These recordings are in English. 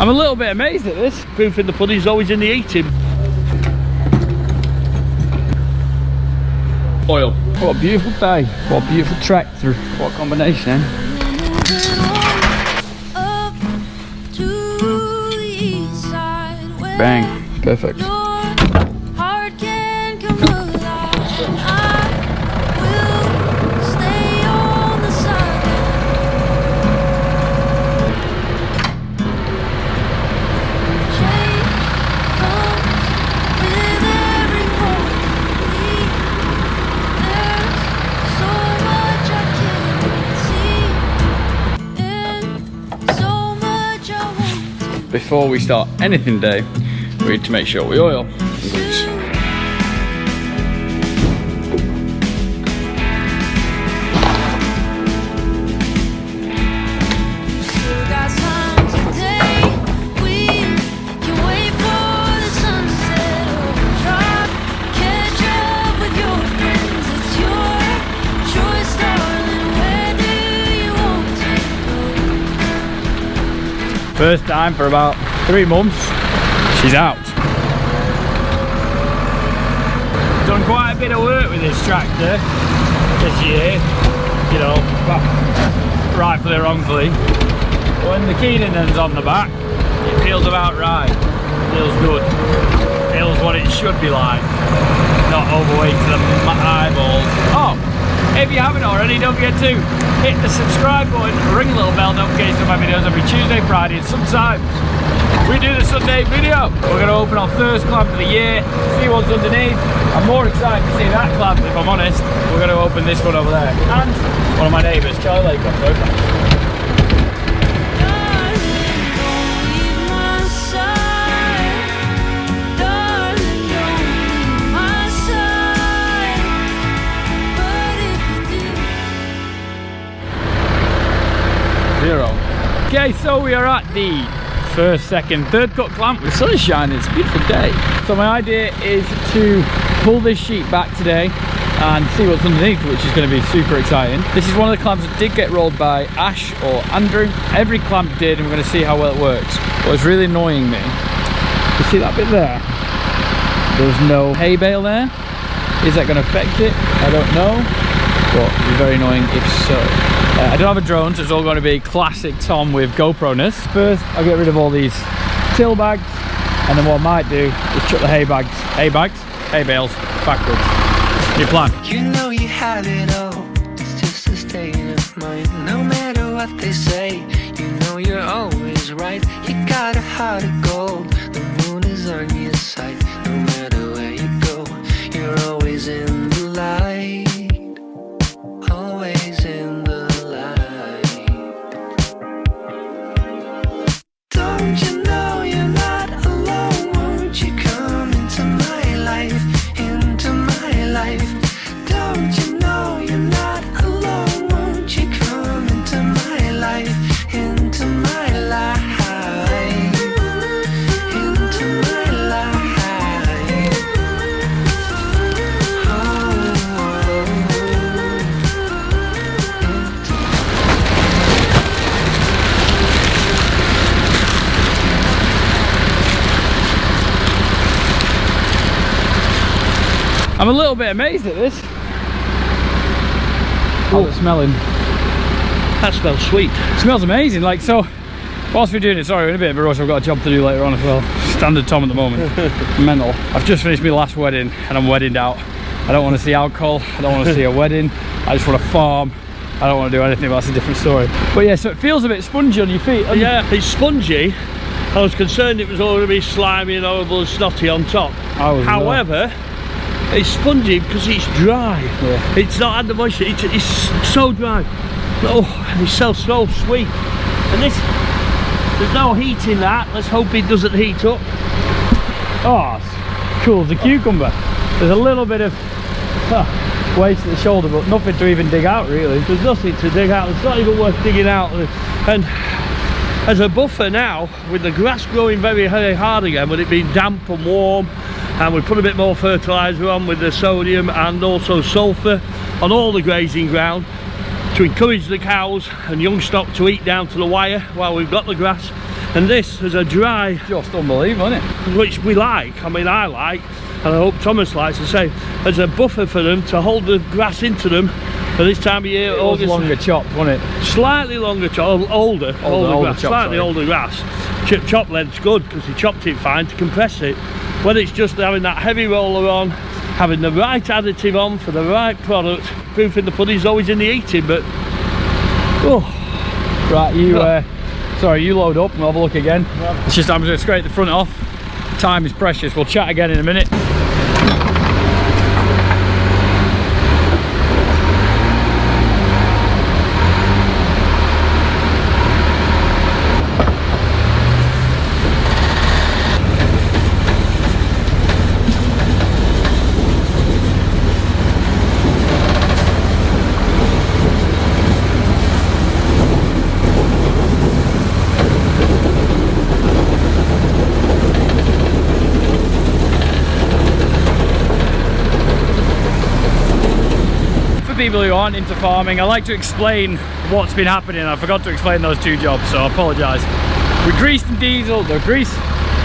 I'm a little bit amazed at this. Proof in the pudding's always in the eating. Oil. What a beautiful day. What a beautiful trek through. What a combination, eh? Bang. Perfect. Before we start anything today, we need to make sure we oil the boots. First time for about 3 months, she's out. Done quite a bit of work with this tractor this year, you know, rightfully or wrongfully. When the Keenan's on the back, it feels about right. Feels good. Feels what it should be like. Not overweight to the eyeballs. Oh! If you haven't already, don't forget to hit the subscribe button, ring the little bell notification of my videos every Tuesday, Friday, and sometimes we do the Sunday video. We're going to open our first clamp of the year, see what's underneath. I'm more excited to see that clamp, if I'm honest. We're going to open this one over there. And one of my neighbours, Charlie Lancashire. Okay, so we are at the first, second, third cut clamp. The sun is shining, it's a beautiful day. So my idea is to pull this sheet back today and see what's underneath, which is going to be super exciting. This is one of the clamps that did get rolled by Ash or Andrew. Every clamp did, and we're going to see how well it works. What's really annoying me, you see that bit there? There's no hay bale there. Is that going to affect it? I don't know, but it'd be very annoying if so. I don't have a drone, so it's all going to be classic Tom with GoPro-ness. First, I'll get rid of all these till bags, and then what I might do is chuck the hay bales backwards. New plan. You know you have it all, it's just a state of mind. No matter what they say, you know you're always right. You got a heart of gold, the moon is on your side. No matter where you go, you're always in the light. Always in the Don't you know you're not alone? Won't you come into my life, into my life? Don't you know you're not alone? Won't you come into my life, into my life, into my life? I'm a little bit amazed at this. How's it smelling? That smells sweet. It smells amazing. Like, so whilst we're doing it, sorry, we're in a bit of a rush. I've got a job to do later on as well. Standard Tom at the moment. Mental. I've just finished my last wedding and I'm weddinged out. I don't want to see alcohol. I don't want to see a wedding. I just want to farm. I don't want to do anything, but that's a different story. But yeah, so it feels a bit spongy on your feet. Yeah, it's spongy. I was concerned it was all going to be slimy and horrible and snotty on top. However, it's spongy because it's dry. Yeah. It's not had the moisture. It's so dry. Oh, and it's so sweet. And this, there's no heat in that. Let's hope it doesn't heat up. Oh, it's cool as a cucumber. There's a little bit of waste at the shoulder, but nothing to even dig out really. There's nothing to dig out. It's not even worth digging out. And as a buffer now, with the grass growing very, very hard again, with it being damp and warm, and we put a bit more fertiliser on with the sodium and also sulphur on all the grazing ground, to encourage the cows and young stock to eat down to the wire while we've got the grass. And this is a dry, just unbelievable, isn't it? which we like, I mean I like, and I hope Thomas likes the same, as a buffer for them to hold the grass into them for this time of year. It was longer chopped, wasn't it? Slightly longer chop, older grass, chop, slightly older grass. Chop length's good because he chopped it fine to compress it. When it's just having that heavy roller on, having the right additive on for the right product, proof in the pudding's always in the eating, but right, you sorry, you load up and we'll have a look again. It's just I'm just going to scrape the front off. Time is precious. We'll chat again in a minute. People who aren't into farming, I like to explain what's been happening. I forgot to explain those two jobs, so I apologise. We greased and diesel, the grease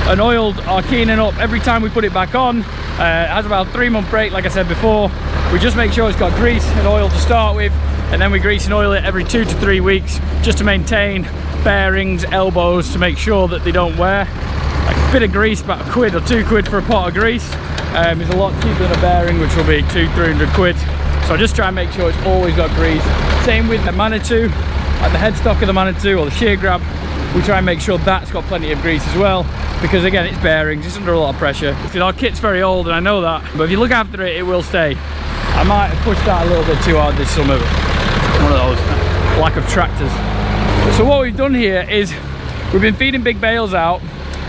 and oiled are keening up every time we put it back on. It has about a 3-month break, like I said before. We just make sure it's got grease and oil to start with, and then we grease and oil it every 2 to 3 weeks just to maintain bearings, elbows, to make sure that they don't wear. Like a bit of grease, about £1 or £2 for a pot of grease, is a lot cheaper than a bearing, which will be 200-300 quid. So I just try and make sure it's always got grease. Same with the Manitou, at the headstock of the Manitou or the shear grab, we try and make sure that's got plenty of grease as well, because again, it's bearings, it's under a lot of pressure. Our kit's very old and I know that, but if you look after it, it will stay. I might have pushed that a little bit too hard this summer, one of those lack of tractors. So what we've done here is we've been feeding big bales out.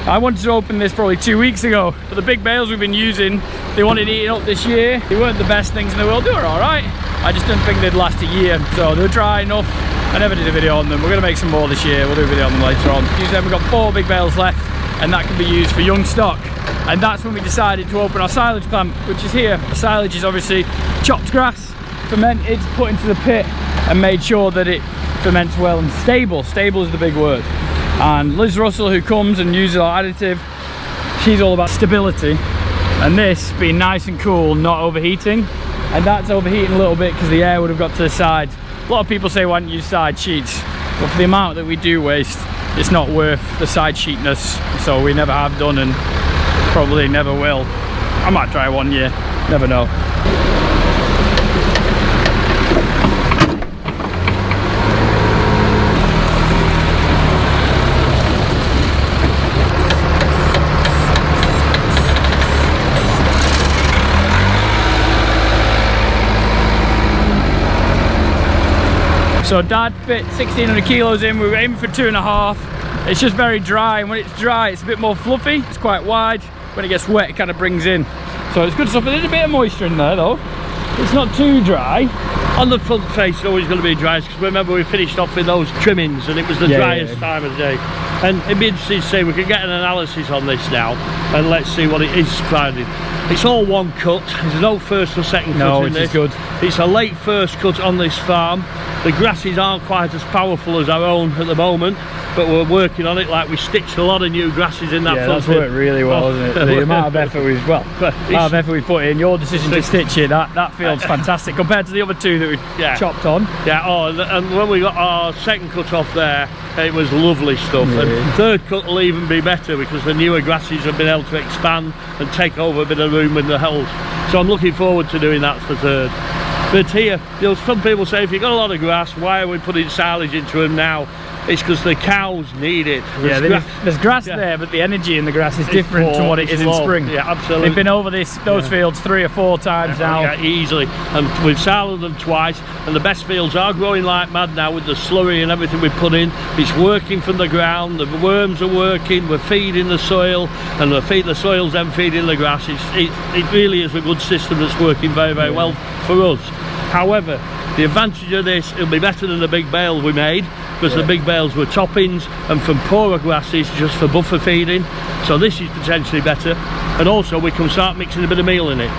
I wanted to open this probably 2 weeks ago, but the big bales we've been using, they wanted eating up this year. They weren't the best things in the world. They were all right. I just didn't think they'd last a year, so they were dry enough. I never did a video on them. We're going to make some more this year. We'll do a video on them later on. We've got 4 big bales left, and that can be used for young stock. And that's when we decided to open our silage plant, which is here. The silage is obviously chopped grass, fermented, put into the pit, and made sure that it ferments well and stable. Stable is the big word. And Liz Russell, who comes and uses our additive, she's all about stability, and this being nice and cool, not overheating. And that's overheating a little bit because the air would have got to the side. A lot of people say why don't you use side sheets, but for the amount that we do waste, it's not worth the side sheetness, so we never have done and probably never will. I might try one year, never know. So Dad fit 1,600 kilos in. We were aiming for 2.5. It's just very dry, and when it's dry, it's a bit more fluffy. It's quite wide. When it gets wet, it kind of brings in. So it's good stuff. There's a bit of moisture in there, though. It's not too dry. On the front face, it's always going to be dry, because remember we finished off with those trimmings, and it was the driest time of the day. And it'd be interesting to see, we could get an analysis on this now, and let's see what it is finding. It's all one cut. There's no first or second cut in this. Which is good. It's a late first cut on this farm. The grasses aren't quite as powerful as our own at the moment, but we're working on it. Like, we stitched a lot of new grasses in that front. That's worked really well, hasn't it? The amount of effort we've put in, your decision to stitch it, that feels fantastic compared to the other two that we chopped on. And when we got our second cut off there, it was lovely stuff. And third cut will even be better, because the newer grasses have been able to expand and take over a bit of room in the holes. So I'm looking forward to doing that for third. But here, some people say, if you've got a lot of grass, why are we putting silage into them now? It's because the cows need it. There's grass there, but the energy in the grass is different to what it is in spring. Yeah, absolutely. They've been over those fields 3 or 4 times now. Yeah, easily. And we've silaged them twice, and the best fields are growing like mad now with the slurry and everything we put in. It's working from the ground, the worms are working, we're feeding the soil, and the soil's then feeding the grass. It really is a good system that's working very, very well for us. However, the advantage of this, it'll be better than the big bales we made, because the big bales were toppings and from poorer grasses just for buffer feeding. So this is potentially better, and also we can start mixing a bit of meal in it.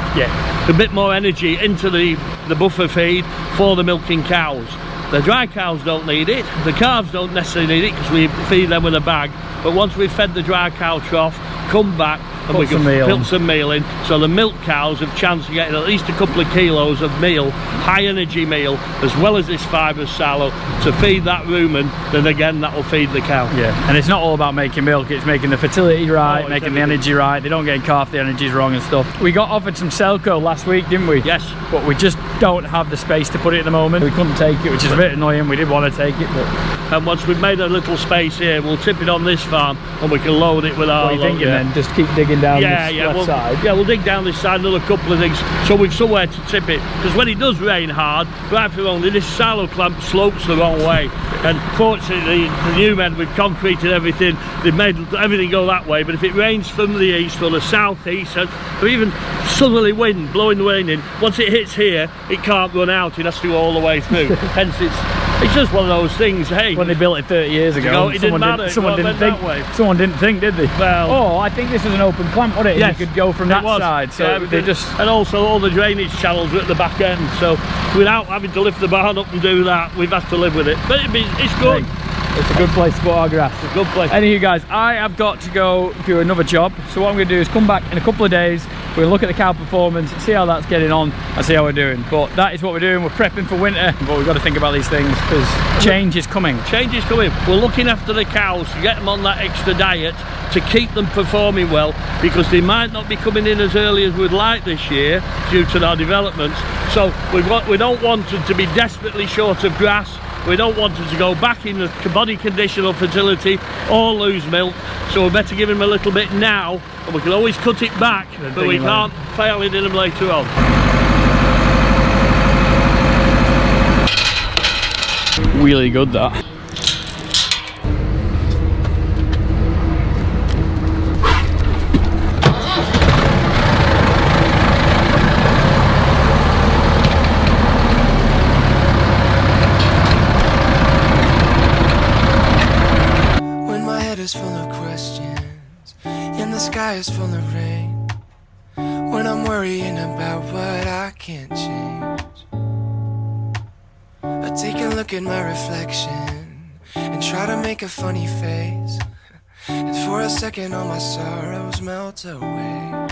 A bit more energy into the buffer feed for the milking cows. The dry cows don't need it, the calves don't necessarily need it because we feed them with a bag, but once we've fed the dry cow trough, come back and we can put some meal in, so the milk cows have a chance of getting at least a couple of kilos of meal, high energy meal, as well as this fibrous silo to feed that rumen. Then again, that will feed the cow. Yeah, and it's not all about making milk, it's making the fertility right, making the energy right. They don't get calf, the energy's wrong and stuff. We got offered some Selco last week, didn't we? Yes. But we just don't have the space to put it at the moment. We couldn't take it, which is a bit annoying. We did want to take it, but... And once we've made a little space here, we'll tip it on this farm and we can load it with our... What are you thinking then? Just keep digging down this left side? Yeah, we'll dig down this side, another couple of things, so we've somewhere to tip it. Because when it does rain hard, right for wrong, this silo clamp slopes the wrong way. And fortunately, the new men, we've concreted everything, they've made everything go that way. But if it rains from the east or the southeast, or even southerly wind blowing the rain in, once it hits here, it can't run out, it has to go all the way through. Hence it's just one of those things. Hey, when they built it 30 years ago, it didn't matter. Someone didn't think, did they? Well, oh, I think this is an open clamp, wasn't it? Yes, you could go from that side. So yeah, they just, and also all the drainage channels are at the back end. So without having to lift the barn up and do that, we've had to live with it. But it's good. It's a good place to put our grass. It's a good place. Anyway, guys, I have got to go do another job. So what I'm going to do is come back in a couple of days. We'll look at the cow performance, see how that's getting on, and see how we're doing. But that is what we're doing. We're prepping for winter, but we've got to think about these things because change is coming. Change is coming. We're looking after the cows to get them on that extra diet to keep them performing well, because they might not be coming in as early as we'd like this year due to our developments. So we don't want them to be desperately short of grass. We don't want them to go back in the body condition or fertility or lose milk, so we better give them a little bit now, and we can always cut it back, but we can't fail it in them later on. Really good, that. Full of questions and the sky is full of rain. When I'm worrying about what I can't change, I take a look at my reflection and try to make a funny face, and for a second all my sorrows melt away.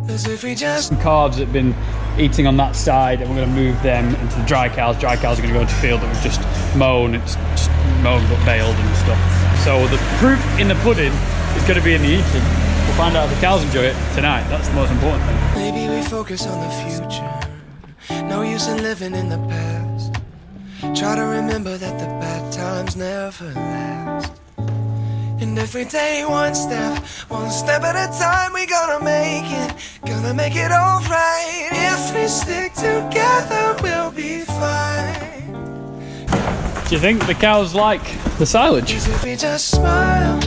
As if we just... Some calves that have been eating on that side, and we're going to move them into the dry cows. Dry cows are going to go into the field that we've just mown. It's just mown but baled and stuff. So the proof in the pudding is going to be in the eating. We'll find out if the cows enjoy it tonight. That's the most important thing. Maybe we focus on the future. No use in living in the past. Try to remember that the bad times never last. And every day one step at a time, we gonna make it alright. If we stick together, we'll be fine. Do you think the cows like the silage? 'Cause if we just smile,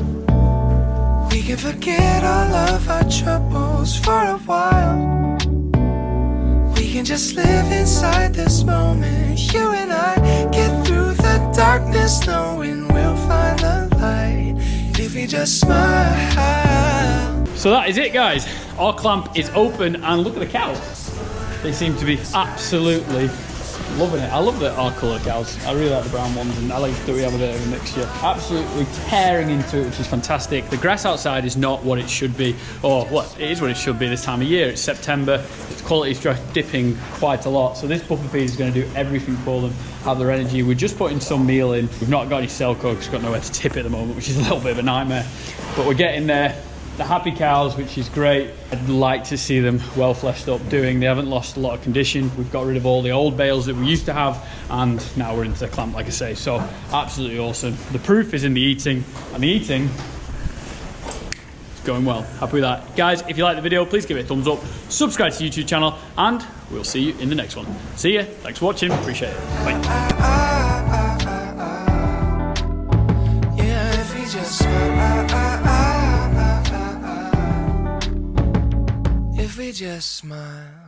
we can forget all of our troubles for a while. We can just live inside this moment. You and I get through the darkness, knowing we'll find the light if we just smile. So that is it, guys. Our clamp is open, and look at the cows. They seem to be absolutely loving it. I love our colour cows. I really like the brown ones, and I like that we have a bit of a mixture. Absolutely tearing into it, which is fantastic. The grass outside is not what it should be, or what it is what it should be this time of year. It's September. Its quality is just dipping quite a lot. So this buffer feed is going to do everything for them, have their energy. We're just putting some meal in. We've not got any Selco because we've got nowhere to tip it at the moment, which is a little bit of a nightmare. But we're getting there. The happy cows, which is great. I'd like to see them well fleshed up doing. They haven't lost a lot of condition. We've got rid of all the old bales that we used to have, and now we're into the clamp, like I say. So absolutely awesome. The proof is in the eating, and the eating is going well. Happy with that. Guys, if you like the video, please give it a thumbs up, subscribe to the YouTube channel, and we'll see you in the next one. See ya. Thanks for watching. Appreciate it. Bye. Yeah, if we just smile. If we just smile.